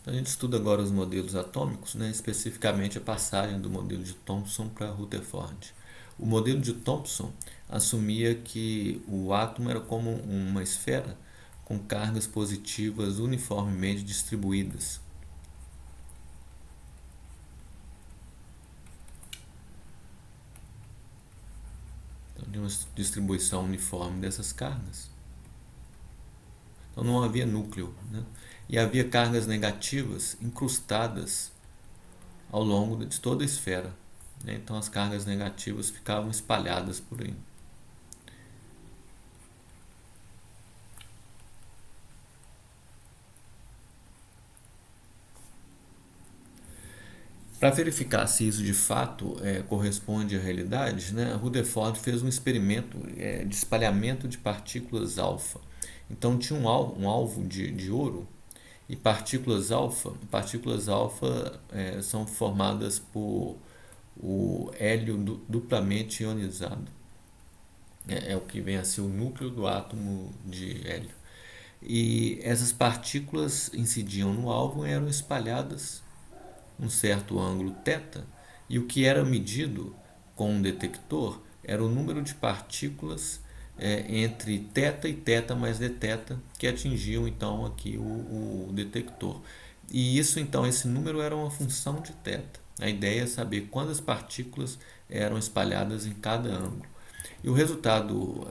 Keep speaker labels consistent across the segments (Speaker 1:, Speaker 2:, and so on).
Speaker 1: A gente estuda agora os modelos atômicos, né, especificamente a passagem do modelo de Thomson para Rutherford. O modelo de Thomson assumia que o átomo era como uma esfera com cargas positivas uniformemente distribuídas. Então, de uma distribuição uniforme dessas cargas. Então não havia núcleo, né? E havia cargas negativas incrustadas ao longo de toda a esfera, né? Então as cargas negativas ficavam espalhadas por aí. Para verificar se isso de fato corresponde à realidade, né, Rutherford fez um experimento de espalhamento de partículas alfa. Então tinha um alvo de ouro e partículas alfa são formadas por o hélio duplamente ionizado. É o que vem a ser o núcleo do átomo de hélio. E essas partículas incidiam no alvo e eram espalhadas um certo ângulo θ, e o que era medido com um detector era o número de partículas entre θ e θ mais dθ que atingiam então aqui o detector. E isso então, esse número era uma função de θ. A ideia é saber quantas partículas eram espalhadas em cada ângulo. E o resultado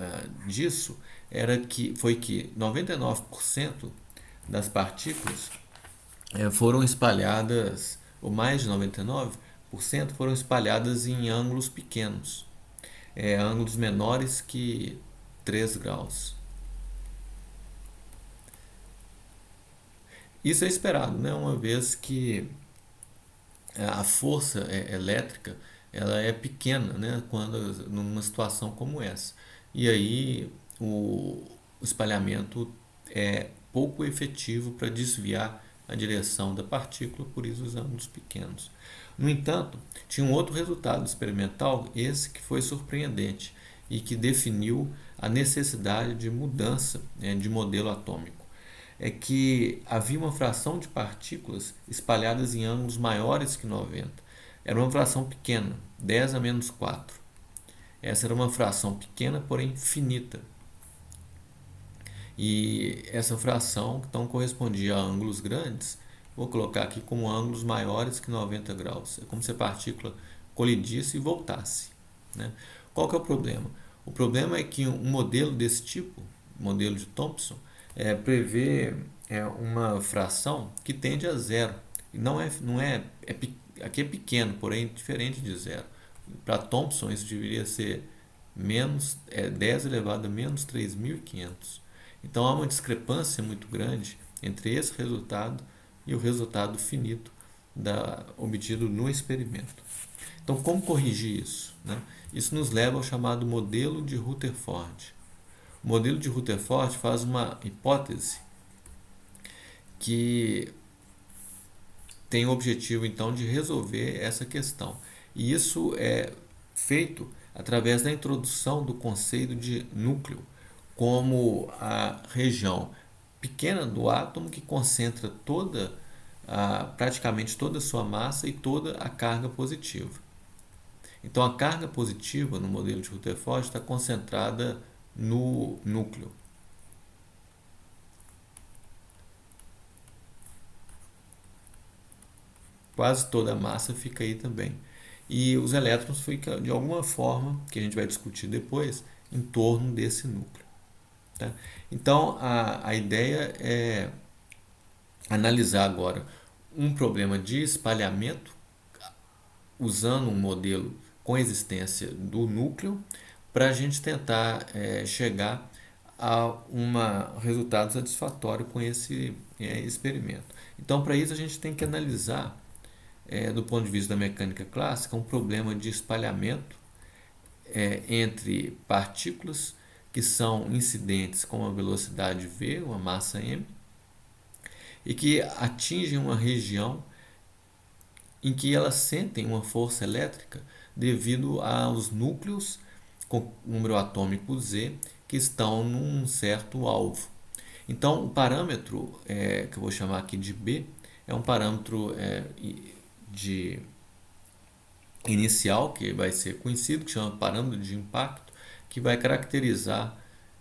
Speaker 1: disso foi que 99% das partículas foram espalhadas, ou mais de 99% foram espalhadas em ângulos pequenos, ângulos menores que 3 graus. Isso é esperado, né? Uma vez que a força elétrica ela é pequena, né? Quando numa situação como essa. E aí o espalhamento é pouco efetivo para desviar a direção da partícula, por isso os ângulos pequenos. No entanto, tinha um outro resultado experimental, esse que foi surpreendente e que definiu a necessidade de mudança de modelo atômico. É que havia uma fração de partículas espalhadas em ângulos maiores que 90. Era uma fração pequena, 10 a menos 4. Essa era uma fração pequena, porém finita. E essa fração então correspondia a ângulos grandes. Vou colocar aqui como ângulos maiores que 90 graus. É como se a partícula colidisse e voltasse, né? Qual que é o problema? O problema é que um modelo desse tipo, modelo de Thomson, prevê uma fração que tende a zero. E aqui é pequeno, porém diferente de zero. Para Thomson isso deveria ser menos 10 elevado a menos 3.500. Então há uma discrepância muito grande entre esse resultado e o resultado finito obtido no experimento. Então, como corrigir isso, né? Isso nos leva ao chamado modelo de Rutherford. O modelo de Rutherford faz uma hipótese que tem o objetivo então de resolver essa questão. E isso é feito através da introdução do conceito de núcleo como a região pequena do átomo que concentra praticamente toda a sua massa e toda a carga positiva. Então a carga positiva no modelo de Rutherford está concentrada no núcleo. Quase toda a massa fica aí também. E os elétrons ficam, de alguma forma, que a gente vai discutir depois, em torno desse núcleo. Tá? Então, a ideia é analisar agora um problema de espalhamento usando um modelo com existência do núcleo para a gente tentar chegar a um resultado satisfatório com esse experimento. Então, para isso, a gente tem que analisar, do ponto de vista da mecânica clássica, um problema de espalhamento entre partículas que são incidentes com uma velocidade v, uma massa m, e que atingem uma região em que elas sentem uma força elétrica devido aos núcleos com número atômico Z que estão num certo alvo. Então, o parâmetro, que eu vou chamar aqui de B, é um parâmetro de inicial, que vai ser conhecido, que chama parâmetro de impacto, que vai caracterizar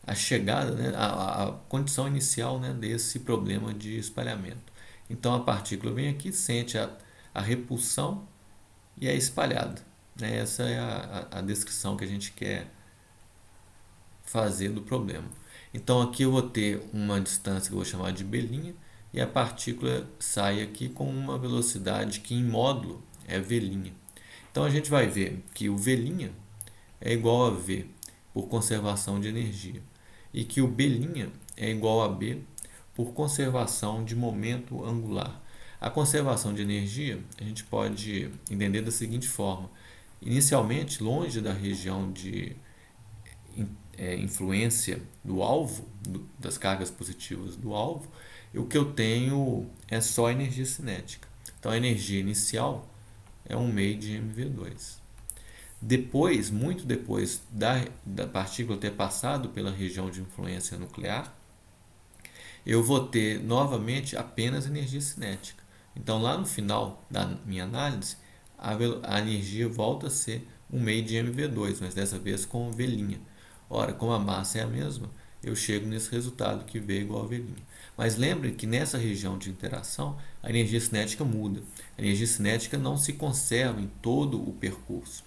Speaker 1: a chegada, né, a condição inicial, né, desse problema de espalhamento. Então a partícula vem aqui, sente a repulsão e é espalhada. Né? Essa é a descrição que a gente quer fazer do problema. Então aqui eu vou ter uma distância que eu vou chamar de B', e a partícula sai aqui com uma velocidade que em módulo é V'. Então a gente vai ver que o V' é igual a V por conservação de energia e que o B' é igual a B por conservação de momento angular. A conservação de energia a gente pode entender da seguinte forma: inicialmente, longe da região de influência do alvo, das cargas positivas do alvo, o que eu tenho é só energia cinética. Então a energia inicial é 1 meio de mv2. Depois, muito depois da partícula ter passado pela região de influência nuclear, eu vou ter novamente apenas energia cinética. Então lá no final da minha análise, a energia volta a ser 1 meio de mv2, mas dessa vez com V'. Ora, como a massa é a mesma, eu chego nesse resultado que V igual a V'. Mas lembre que nessa região de interação, a energia cinética muda. A energia cinética não se conserva em todo o percurso.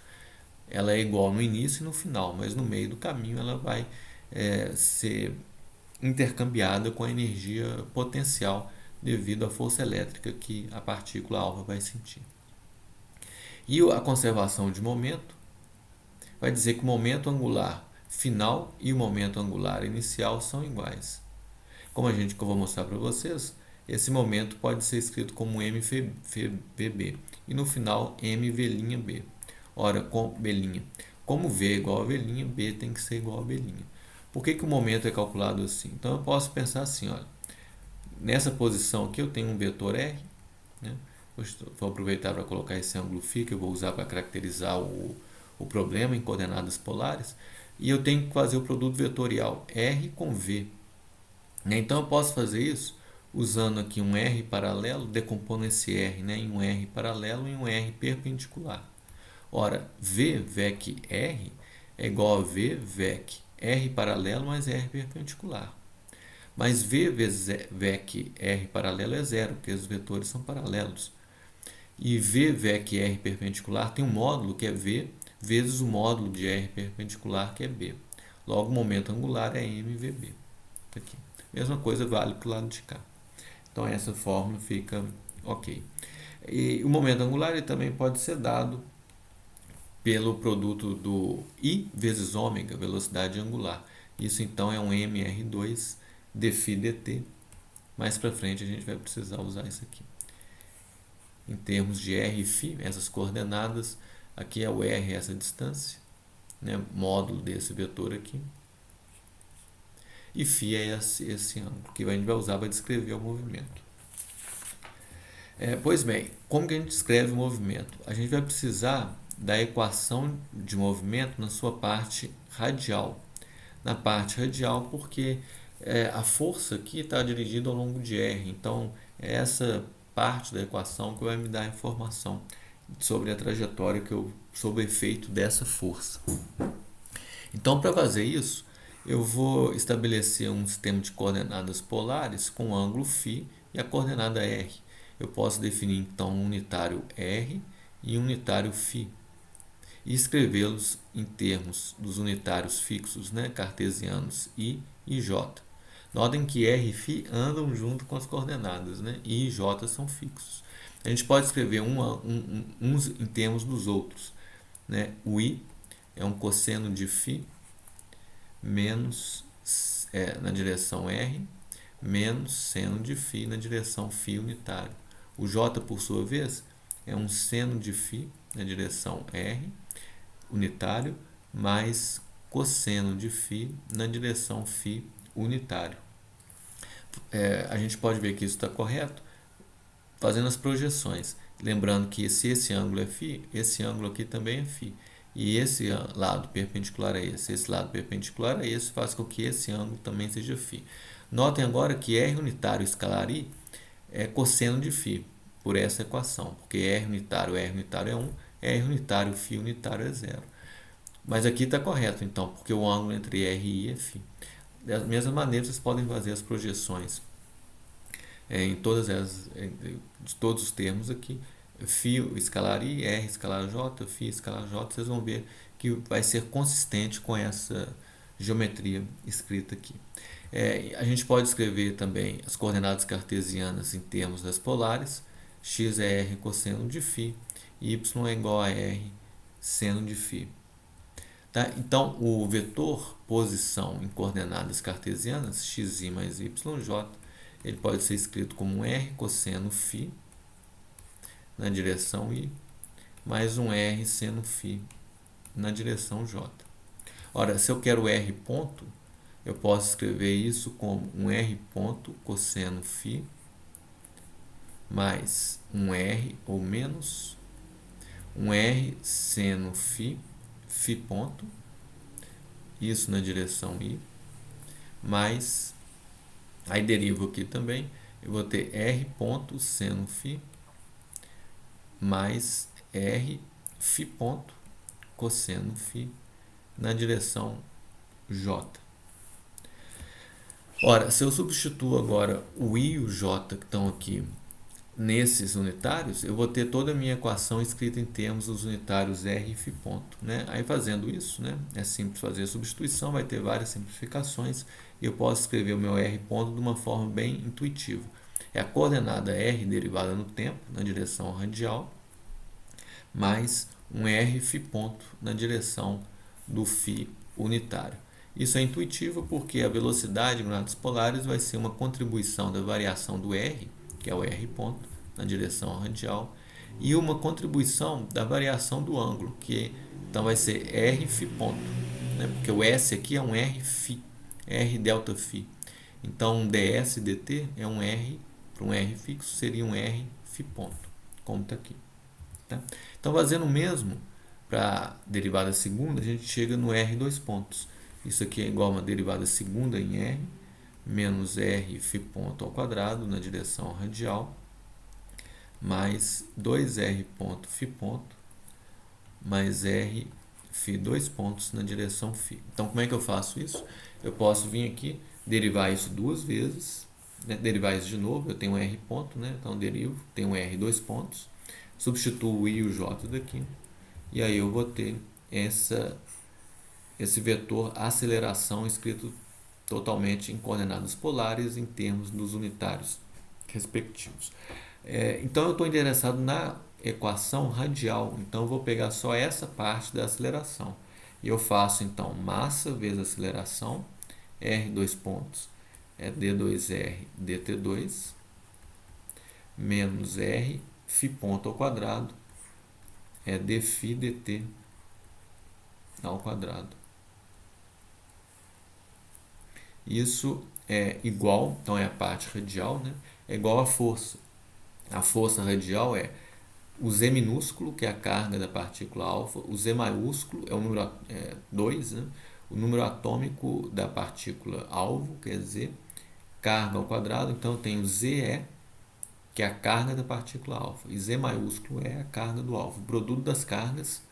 Speaker 1: Ela é igual no início e no final, mas no meio do caminho ela vai ser intercambiada com a energia potencial devido à força elétrica que a partícula alfa vai sentir. E a conservação de momento vai dizer que o momento angular final e o momento angular inicial são iguais. Como que eu vou mostrar para vocês, esse momento pode ser escrito como mVB e no final mV'. Ora, com B', como V é igual a V', B tem que ser igual a B'. Por que o momento é calculado assim? Então eu posso pensar assim, olha, nessa posição aqui eu tenho um vetor R, né? Vou aproveitar para colocar esse ângulo φ que eu vou usar para caracterizar o problema em coordenadas polares, e eu tenho que fazer o produto vetorial R com V. Então eu posso fazer isso usando aqui um R paralelo, decompondo esse R, né, em um R paralelo e um R perpendicular. Ora, V VEC R é igual a V VEC R paralelo mais R perpendicular. Mas V vezes VEC R paralelo é zero, porque os vetores são paralelos. E V VEC R perpendicular tem um módulo que é V vezes o módulo de R perpendicular, que é B. Logo, o momento angular é mVB. Aqui. Mesma coisa vale para o lado de cá. Então, essa fórmula fica ok. E o momento angular ele também pode ser dado pelo produto do I vezes ômega, velocidade angular. Isso, então, é um mR2 dφ dt. Mais para frente, a gente vai precisar usar isso aqui. Em termos de R e φ, essas coordenadas, aqui é o R, essa distância, né, módulo desse vetor aqui. E φ é esse ângulo, que a gente vai usar para descrever o movimento. Pois bem, como que a gente descreve o movimento? A gente vai precisar da equação de movimento na sua parte radial. Na parte radial, porque a força aqui está dirigida ao longo de R. Então, é essa parte da equação que vai me dar informação sobre a trajetória, sobre o efeito dessa força. Então, para fazer isso, eu vou estabelecer um sistema de coordenadas polares com o ângulo φ e a coordenada R. Eu posso definir, então, um unitário R e um unitário φ e escrevê-los em termos dos unitários fixos, né, cartesianos I e J. Notem que R e φ andam junto com as coordenadas, né? I e J são fixos. A gente pode escrever uns em termos dos outros, né? O I é um cosseno de φ menos na direção R menos seno de φ na direção φ unitário. O J, por sua vez, é um seno de φ na direção R unitário mais cosseno de φ na direção φ unitário. A gente pode ver que isso está correto fazendo as projeções. Lembrando que se esse ângulo é φ, esse ângulo aqui também é φ. E esse lado perpendicular a esse lado perpendicular a esse, faz com que esse ângulo também seja φ. Notem agora que R unitário escalar I cosseno de φ, por essa equação, porque R unitário é 1, R unitário, φ unitário é 0. Mas aqui está correto, então, porque o ângulo entre R e I é φ. Das mesmas maneiras, vocês podem fazer as projeções em de todos os termos aqui. Φ escalar I, R escalar J, φ escalar J, vocês vão ver que vai ser consistente com essa geometria escrita aqui. A gente pode escrever também as coordenadas cartesianas em termos das polares. X é R cosseno de φ, y é igual a R seno de φ. Tá? Então, o vetor posição em coordenadas cartesianas, xi mais yj, ele pode ser escrito como um R cosseno φ na direção I, mais um R seno φ na direção J. Ora, se eu quero R ponto, eu posso escrever isso como um R ponto cosseno φ mais um R ou menos um R seno φ, φ ponto, isso na direção I, mais, aí derivo aqui também, eu vou ter R ponto seno φ mais R φ ponto cosseno φ na direção J. Ora, se eu substituo agora o I e o J que estão aqui nesses unitários, eu vou ter toda a minha equação escrita em termos dos unitários R e φ ponto, né? Aí fazendo isso, né, é simples fazer a substituição, vai ter várias simplificações e eu posso escrever o meu R ponto de uma forma bem intuitiva. É a coordenada R derivada no tempo, na direção radial, mais um R φ ponto na direção do φ unitário. Isso é intuitivo porque a velocidade em graus polares vai ser uma contribuição da variação do R, que é o R ponto, na direção radial, e uma contribuição da variação do ângulo, que então vai ser R φ ponto, né? Porque o S aqui é um R φ, R delta φ. Então, um ds dt é um R, para um R fixo, seria um R φ ponto, como está aqui. Tá? Então, fazendo o mesmo para a derivada segunda, a gente chega no R dois pontos. Isso aqui é igual a uma derivada segunda em R, menos R φ ponto ao quadrado na direção radial, mais 2R ponto φ ponto, mais R φ dois pontos na direção φ. Então, como é que eu faço isso? Eu posso vir aqui, derivar isso duas vezes, né? Derivar isso de novo, eu tenho um R ponto, né? Então, derivo, tenho um R dois pontos, substituo o I e o J daqui, e aí eu vou ter esse vetor aceleração escrito totalmente em coordenadas polares em termos dos unitários respectivos. Então eu estou interessado na equação radial, então eu vou pegar só essa parte da aceleração. E eu faço então massa vezes aceleração, R dois pontos é D2R dt2, menos R φ ponto ao quadrado é dφ dt ao quadrado. Isso é igual, então é a parte radial, né? É igual à força. A força radial é o Z minúsculo, que é a carga da partícula alfa, o Z maiúsculo é o número 2, né? O número atômico da partícula alvo, que é Z, carga ao quadrado, então eu tenho ZE, que é a carga da partícula alfa, e Z maiúsculo é a carga do alvo. O produto das cargas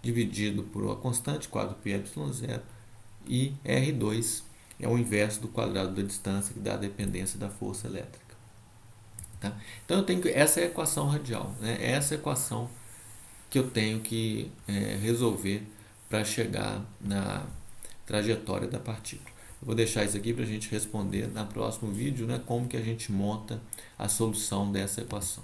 Speaker 1: dividido por uma constante, 4πε0, e R2 é o inverso do quadrado da distância, que dá a dependência da força elétrica. Tá? Então, eu tenho essa é a equação radial, né? Essa é a equação que eu tenho que resolver para chegar na trajetória da partícula. Eu vou deixar isso aqui para a gente responder no próximo vídeo, né, como que a gente monta a solução dessa equação.